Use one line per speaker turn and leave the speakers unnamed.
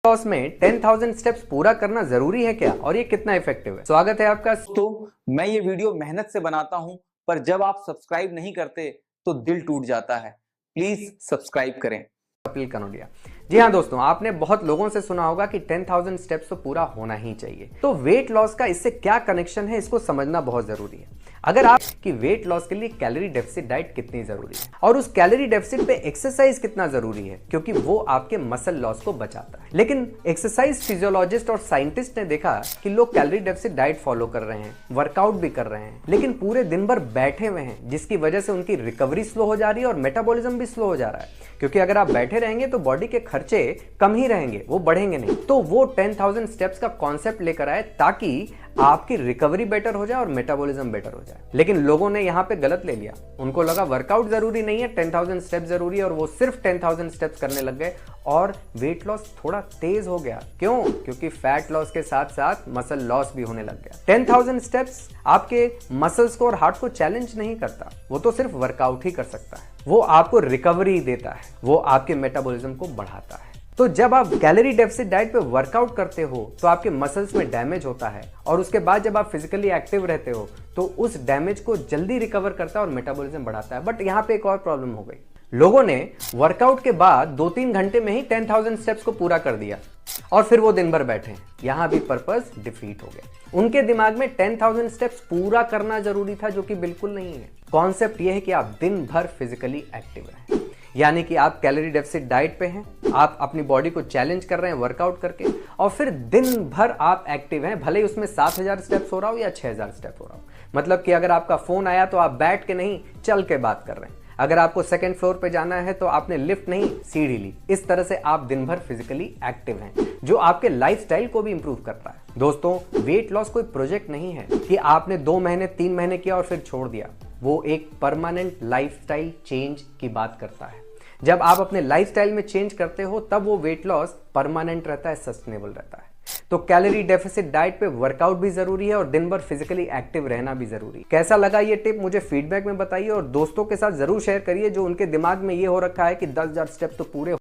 Loss में 10,000 steps पूरा करना जरूरी है क्या, और ये कितना इफेक्टिव है? स्वागत है आपका।
तो मैं ये वीडियो मेहनत से बनाता हूं, पर जब आप सब्सक्राइब नहीं करते तो दिल टूट जाता है। प्लीज सब्सक्राइब करें।
कपिल कनोडिया। जी हाँ दोस्तों, आपने बहुत लोगों से सुना होगा कि 10,000 स्टेप्स तो पूरा होना ही चाहिए। तो वेट लॉस का इससे क्या कनेक्शन है, इसको समझना बहुत जरूरी है। अगर आप कि वेट लॉस के लिए कैलोरी डेफिसिट डाइट कितनी जरूरी है और उस कैलोरी डेफिसिट पे एक्सरसाइज कितना जरूरी है, क्योंकि वो आपके मसल लॉस को बचाता है। लेकिन एक्सरसाइज फिजियोलॉजिस्ट और साइंटिस्ट ने देखा कि लोग कैलोरी डेफिसिट डाइट फॉलो कर रहे हैं, वर्कआउट भी कर रहे हैं, लेकिन पूरे दिन भर बैठे हुए हैं, जिसकी वजह से उनकी रिकवरी स्लो हो जा रही है और मेटाबॉलिज्म भी स्लो हो जा रहा है। क्योंकि अगर आप बैठे रहेंगे तो बॉडी के खर्चे कम ही रहेंगे, वो बढ़ेंगे नहीं। तो वो 10,000 स्टेप्स का कॉन्सेप्ट लेकर आए ताकि आपकी रिकवरी बेटर हो जाए और मेटाबॉलिज्म बेटर हो जाए। लेकिन लोगों ने यहां पे गलत ले लिया। उनको लगा वर्कआउट जरूरी नहीं है, 10,000 स्टेप्स जरूरी है, और वो सिर्फ 10,000 स्टेप्स करने लग गए और वेट लॉस थोड़ा तेज हो गया। क्यों? क्योंकि फैट लॉस के साथ साथ मसल लॉस भी होने लग गया। 10,000 स्टेप्स आपके मसल्स को और हार्ट को चैलेंज नहीं करता, वो तो सिर्फ वर्कआउट ही कर सकता है। वो आपको रिकवरी देता है, वो आपके मेटाबॉलिज्म को बढ़ाता है। तो जब आप कैलोरी डेफिसिट डाइट पे वर्कआउट करते हो तो आपके मसल्स में डैमेज होता है, और उसके बाद जब आप फिजिकली एक्टिव रहते हो तो उस डैमेज को जल्दी रिकवर करता है और मेटाबॉलिज्म बढ़ाता है। बट यहाँ पे एक और प्रॉब्लम हो गई। लोगों ने वर्कआउट के बाद 2-3 घंटे में ही 10,000 स्टेप्स को पूरा कर दिया और फिर वो दिन भर बैठे। यहां भी पर्पस डिफीट हो गया। उनके दिमाग में 10,000 स्टेप्स पूरा करना जरूरी था, जो कि बिल्कुल नहीं है। कॉन्सेप्ट यह है कि आप दिन भर फिजिकली एक्टिव रहें, यानी कि आप कैलोरी डेफिसिट डाइट पे हैं, आप अपनी बॉडी को चैलेंज कर रहे हैं वर्कआउट करके, और फिर दिन भर आप एक्टिव हैं, भले ही उसमें 7,000 स्टेप्स हो रहा हो या 6,000 स्टेप हो रहा हो। मतलब कि अगर आपका फोन आया तो आप बैठ के नहीं, चल के बात कर रहे हैं। अगर आपको सेकंड फ्लोर पे जाना है तो आपने लिफ्ट नहीं, सीढ़ी ली। इस तरह से आप दिन भर फिजिकली एक्टिव हैं, जो आपके लाइफस्टाइल को भी इंप्रूव करता है। दोस्तों, वेट लॉस कोई प्रोजेक्ट नहीं है कि आपने 2 महीने 3 महीने किया और फिर छोड़ दिया। वो एक परमानेंट लाइफस्टाइल चेंज की बात करता है। जब आप अपने लाइफस्टाइल में चेंज करते हो तब वो वेट लॉस परमानेंट रहता है, सस्टेनेबल रहता है। तो कैलोरी डेफिसिट डाइट पे वर्कआउट भी जरूरी है और दिन भर फिजिकली एक्टिव रहना भी जरूरी है। कैसा लगा ये टिप मुझे फीडबैक में बताइए, और दोस्तों के साथ जरूर शेयर करिए जो उनके दिमाग में ये हो रखा है कि 10,000 स्टेप तो पूरे